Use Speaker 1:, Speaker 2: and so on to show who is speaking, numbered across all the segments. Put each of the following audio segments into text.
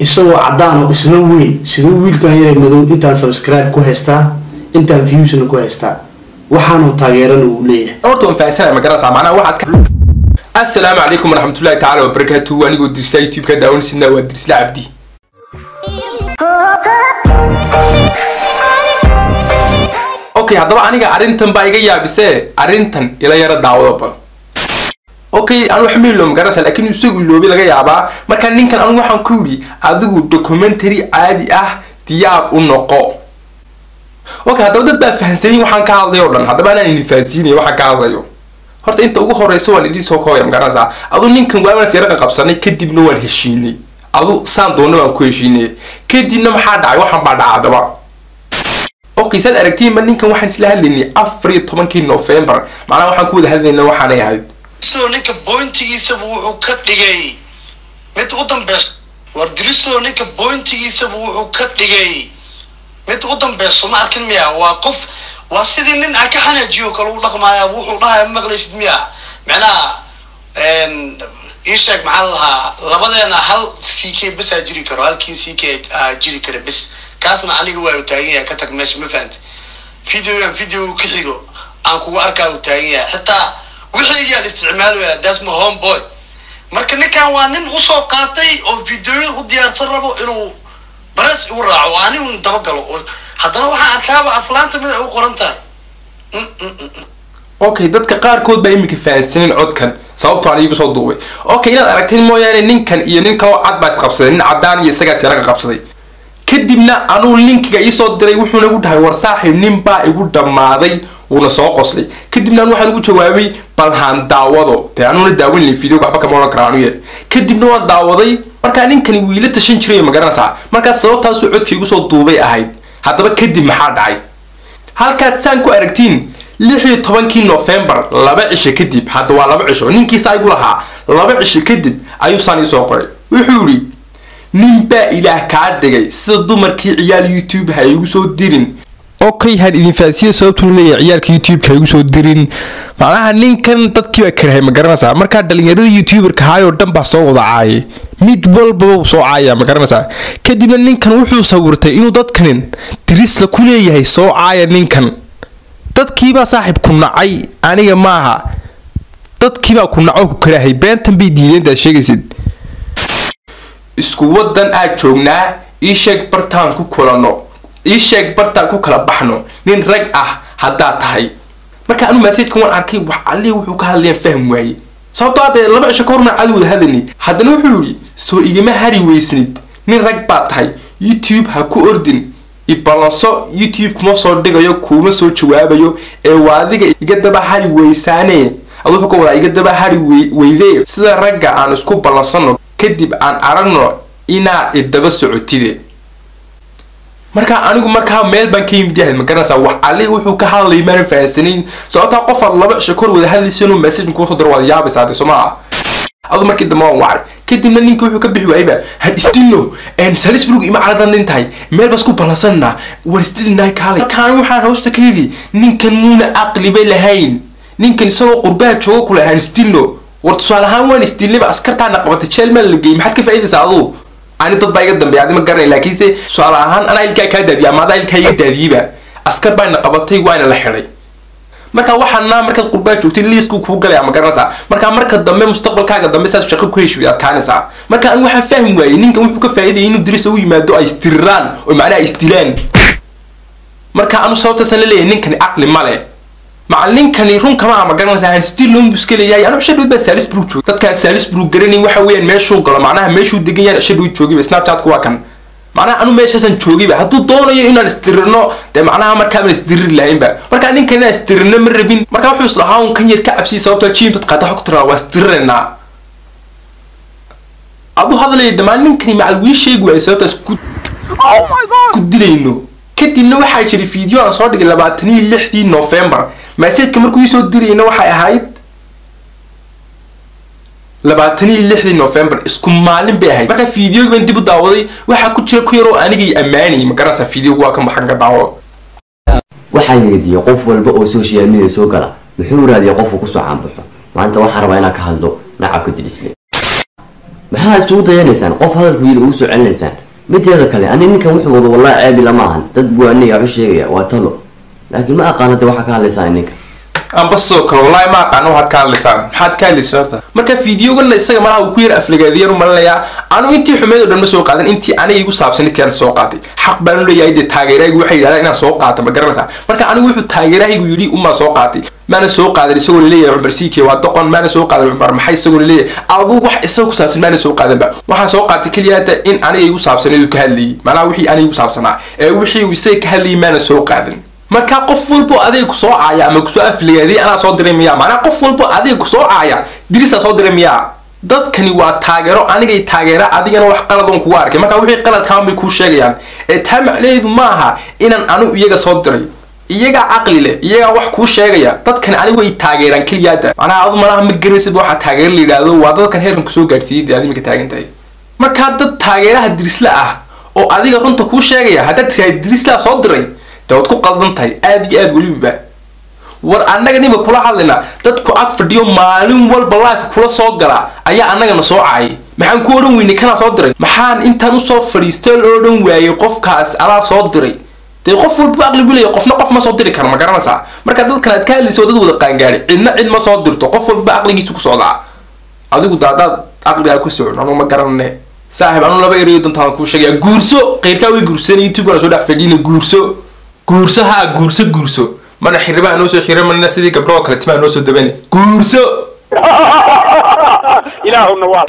Speaker 1: isagoo cadaan oo isla weyn sidoo wiilkan yar madow inta subscribe ku haystaa inta views ku haystaa waxaanu taageerana uu leeyahay
Speaker 2: horta faahfaahsan ma garanaysaa macnaha waxaad السلام عليكم ورحمة الله تعالى وبركاته وأنا قلت ديرسلي يوتيوب كده ونسينا وديرسلي عبدي أوكي هذا أنا أرنتن بايجي يا بس أرنتن إلى يرى دعوة أوكي أنا حمل لهم جرس لكن يسوق اللي بيلاقي يابا ما كان نينكن أنا واحد كوري أذو دوكيومنتري عادي دياب النقاء أوكي هذا بدأ بقى فهنسيني وحن كهذا يورن هذا بقى أنا نفسيني وحن كهذا يو horta inta ugu horeyso waan idin soo koobay magaranaysa adu ninkan waana sii raqa qabsanay kadibna waan heshiinay adu saan doona waan ku heshiinay kadibna maxaa dhacay waxan baa dhacdaba okay sad aragtiin ma ninkan waxaan isla hadlaynay 14 November macnaha waxaan ku wada hadlaynay waxaan ay ahayd
Speaker 3: soo ninka pointigiisa wuxuu ka dhigay mid u dambeys war Dirisle ninka pointigiisa wuxuu ka dhigay mid u dambeys ma arkin miya waa qof واسيدي نن أكحنا جيو كلو رقمها وحولها مغليش دمية معنا إيشك معلها لبدأنا هل سيكي بس أجري كرو هل كين سيكي أجري كرو بس كاسنا عليه هو يتاعيه كتك ماشي مفهمت فيديو كحيجو أنكو أركا يتاعيه حتى وحيجي الاستعمال وده اسمه هوم بوي مركن كان وانن وصو قاطي أو فيديو وديار سربو إنه برس ورع واني ونتبقلو haddana waxa arkaaba aflaanta mid ay u qoran tahay
Speaker 2: okay dadka qaar kood baa imika faansaneen codkan sababtoo aan igu soo duubay okay inaad aragteen mooyaane ninkan iyo ninka oo cad baa isqabsaday nin cadaan iyo isaga siraga qabsaday kadibna anuu linkiga ii soo diray wuxuu nagu dhahay war saaxiib nin baa igu dhamaaday una soo qoslay kadibna waxaan ugu jawaabay balhaan daawado taa anuuna daawan video waxba kama oran karaan iyo kadibna waan daawaday marka ninkani wiila tashan jiray ma garanaysaa marka sababtaas uu codkii igu soo duubay ahayd haddaba kadib maxaa dhacay halkaad saan ku aragtiin 16 November laba cisho kadib hadda waa laba cisho ninkiisa ay gulaha laba cisho kadib ayuu saan soo qoray wuxuu yiri ninba ilaah ka dhigay sida dumarkii ciyaal YouTube ha igu soo dirin okay had idin faasiyo sababtu leeyahay ciyaalka YouTube ka igu soo dirin macnaha ninkan dadkii waa karahay ma garanaysaa marka dhalinyarada YouTuber ka hayo dhan ba soo wada caayay mid walba soo caaya ma garanaysaa kadibna ninkan wuxuu sawirtay inuu dadkan Dirisle ku leeyahay soo caaya ninkan dadkii baa saaxiib ku nacay aniga maaha dadkii baa ku naco ku karahay beentan bay diideenta sheegaysid isku wadan aad joognaa ii sheeg bartaan ku kulano ii sheeg bartaan ku kala baxno nin rag ah hadaa tahay marka anu message-kan waan arkay wax alle wuxuu ka hadlayaan faham waayay sababtoo ah laba cisho ka horna cad wada hadalni haddana wuxuu yiri soo igama hari weysnid nin rag baa tahay YouTube ha ku ordin ibalanso YouTube kuma soo dhigayo kuma soo jawaabayo ee waadiga iga daba hari weysaane adoo ka wada iga daba hari weydee sida ragga aan isku balansano kadib aan aragno ina idaba socotide marka anigu marka meel baan ka yimid yahay ma garanaysaa wax alle wuxuu ka hadlay ma faahfaahsanin sababta qof laba cisho kor wada hadlayso inuu message ku soo diro wada yaabaysaa Soomaa adu markii dambe waan wacay kadibna ninka wuxuu ka bixi waayba had istino en Salisbury ima caladan intahay meel bas ku balansanna war istilnaa kale kaan waxaan hoosta ka yiri ninkan muuna aqli bay lahayn ninkan soo qurbaa joogo kula han istino war tusaalahaan waan istilnaba askartaana qabatay Chelmel lagay maxad ka faa'iidaysaa adu ani dad baa iga dambeeyay ma garanay laakiin se su'aalahan ana ilka ka daadiya ma ilka iga daadiyiba askar baa qabatay waana la xiray marka waxaana marka qurbaa joogtay liisku ku galay ma garanaysaa marka dambe mustaqbalkaaga dambe saas shaqo ku heshiis aad kaanaysaa marka aan waxa fahmi waayay ninkan wuxuu ka faa'iiday inuu Dirisle u yimaado ay istiraan oo macnaha istilaan marka aanu sababta san leeyahay ninkan aqli male macallinkani run kama ma garanaysaa aan still loo muskaleeyay anu shadud baa Salisbury joog dadka Salisbury garanay waxa weeyaan meeshuu galo macnaha meeshuu degan yahay shadud joogay Snapchat ku waa kan macnaha anu meeshaasan joogay haduu doonayo inaan istirno de macnaha marka aan istirri lahaynba marka ninkan istirno ma rabin marka wuxuu islahaa un kan yar ka cabsi sababta jiim dad qaata xogtara waa istirrena adu hadalay dhamaan ninkani macal wii sheeg way sababta isku oh my god ku dilayno kadibna waxa jiray video aan soo dhigay 26 November message-ka markuu soo dirayna waxay ahayd 26 November isku maalin bay ahayd marka video-ga dib u daawaday waxa ku jira ku yar oo anigii amaanay ma garanaysaa video-ga waa kan baxan ka daawo
Speaker 4: waxaan weydiiyay qof walba oo social media soo gala wuxuu raadiyay qof ku soo caanbaxo maanta waxaan rabaa inaan ka hadlo nacabka Dirisle maxaa isugu dayanaysaan qof hadalku yiri ugu soo celinaysaan mideeda kale ani ninkan wuxuu wado wallahi ceeb lama ahan dad buu aniga wax sheegaya waa talo laakiin ma aqaanada waxa ka hadlaysaa ninka
Speaker 2: aan baso kale wallahi ma aqaano waxa ka hadlaysaa maxaad ka hadlaysaa marka fiidiyogan isaga malaha uu ku yar aflagaadiyay malaya anu intii xumeedo dhan ma soo qaadan intii aniga igu saabsan kaan soo qaatay xaq baan u leeyahay de taageeraygu waxay yiraahdaan inaan soo qaato ma garanaysaa marka anigu wuxuu taageeraygu yiri uma soo qaatay maana soo qaadan isagoo leeyahay Cumar siikay waa doqon maana soo qaadan Cumar maxay isagoo leeyahay adigu wax isagu ku saabsan maana soo qaadan ba waxa soo qaatay kaliya in aniga igu saabsan inuu ka hadlay malaha wixii aniga igu saabsanaa ee wixii uu isaga ka hadlay maana soo qaadan marka qof walba adiga ku soo caaya ama ku soo afligaadii ana soo direemiya maana qof walba adiga ku soo caaya dirisa soo direemiya dadkani waa taageero anigay taageera adigana wax qaladan kugu arkay marka wixii qalad ka ma ku sheegayaan ee taa macnaheedu maaha inaan anu iyaga soo diray iyaga aqli leh iyaga wax ku sheegaya dadkani anigu ay taageeraan kaliyaada ana aad malaha ma garaysid waxa taageer la yiraahdo waa dadkan heerkan ku soo gaarsiiyay adiga ka taagantahay marka dad taageeraha Dirisle ah oo adiga runta ku sheegaya hadda Dirisle soo diray dawad ku qaldan tahay aad iyo aad waliba war anaga nima kula hadlayna dadku ag fadhiyo maalin walba live kula soo gala ayaa anagana soo caay maxaan ku oran weynay kana soo diray maxaan intaan u soo fariistay oo dhan waayay qofkaas ala soo diray de qof walba aqli bilay qofna qof ma soo diri karo ma garanaysaa marka dadkan aad ka hadlayso dad wada qaangaari cid ma soo dirto qof walba aqligiisu ku socdaa adigu daadaad aqliga ku socdo ma garanay saaxiib anu laba ereyo dantaan ku sheegay guurso qeyrka way guursan YouTube la soo dhax fadhiina guurso mana xiribaa noo soo xiray mana sidii gabdho kale timaa noo soo dabane guurso ilaahu nawaal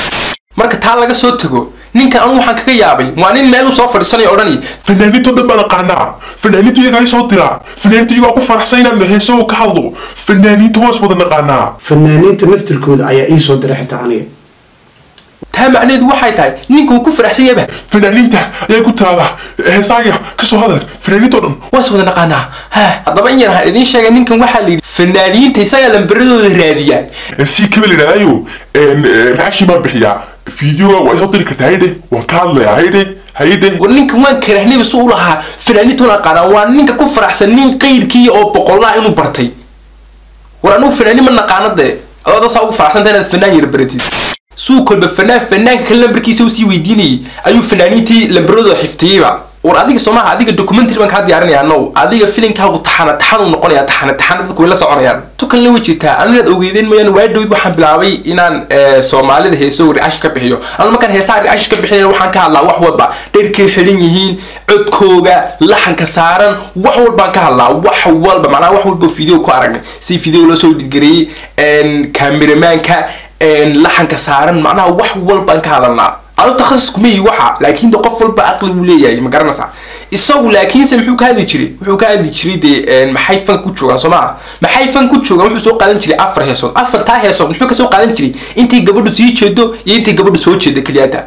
Speaker 2: marka taa laga soo tago ninka anu waxaan kaga yaabay waa nin meel u soo fadhisanay orani
Speaker 5: fanaaniintu dad baan qaanaa fanaaniintu iyaga soo dira fanaaniintu iyaga ku faraxsan inaan heeso ka hadlo fanaaniintu hoos wada naqaanaa
Speaker 1: fanaaniinta naftirkooda ayaa ii soo diray xitaa aniga
Speaker 2: taa macnaheedu waxay tahay ninka uu ku faraxsan yahay
Speaker 5: fanaaniinta ayaa ku taada heesaaga ka soo hadal fanaaniintu dhan
Speaker 2: waa soo wada naqaanaa haddaba in yar idin sheegay ninkan waxaa la yidhi fanaaniinta isaga lambaradooda raadiyaan
Speaker 5: si kabel yidhaahdayo reaction baan bixiyaa fiideo waa soo diri kartaa hayde waan ka hadlayaa hayde
Speaker 2: war ninkan waan karahnayba si u lahaa fanaaniinta una aqaanaa waa ninka ku faraxsan nin qeyrkii oo boqollaa inuu bartay war anugu fanaaniin ma naqaano dee adoo saa ugu faraxsanta inaad fanaan yar baratid suu kolba fanaanka kale lambarkiisa uu sii weydiinayay ayuu fanaaniintii lambaradooda xiftiyayba war adiga Soomaha adiga documentary baan ka diyaarinaya anoo adiga filimkaagu taxan uu noqonaya taxan dadku way la soconayaan tukan la wajita anaad ogeydeen mayaan waa dhawid waxaan bilaabay inaan Soomaalida heeso reaction ka bixiyo anoo markaan heesaha reaction ka bixiyo waxaan ka hadlaa wax walba dheerkay xiran yihiin codkooga laxanka saaran wax walba ka hadlaa wax walba macnaha wax walba video ku aragnay si video la soo dhigay cameramanka laxanka saaran macnaha wax walba ka hadalnaa أنا تخصص كمية واحد لكن ده قفل بأقل ولاية ما قرنا صح الصو لكن سمحوا كهذا يشري وحوا كهذا يشري ده محيفن كوتشو سماع محيفن كوتشو وحوا سوق قادن يشري أفر هيصل أفر تاه هيصل محوا كسوق قادن يشري أنت قبل تسوي شدو أنت قبل تسوي شدو كلياته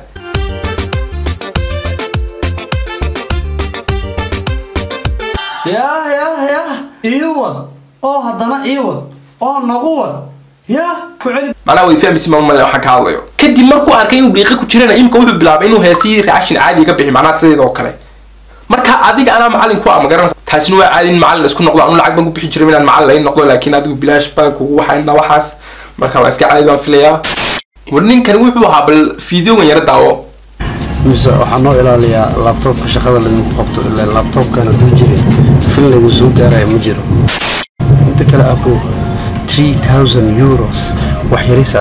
Speaker 1: يا إيوه هذا إيوه نقوة يا كعلي
Speaker 2: أنا ويفهم اسمه ما حكى الله كدي مركو أركين ودقيقة كتيرنا يمكن وحب بلعب إنه هسي رعشين عادي كبيح معناه سيد وكله مركا عادي أنا معلم كوا ما قرنا تحسنوا عادي معلم بس كنا نقول أنا لعب بنقول بيحجر من المعلم نقول لكن هذا بلاش بنك وحنا وحاس مركا واسك عادي بان فيليا ورنين كانوا يحبوا بالفيديو من يردعوا
Speaker 1: مس وحنا إلى اللابتوب كشغل اللي نقطه إلا اللابتوب كان دوجري في اللي وزود داري مجرو أنت كلا أبو 3000 يورو وحيريسا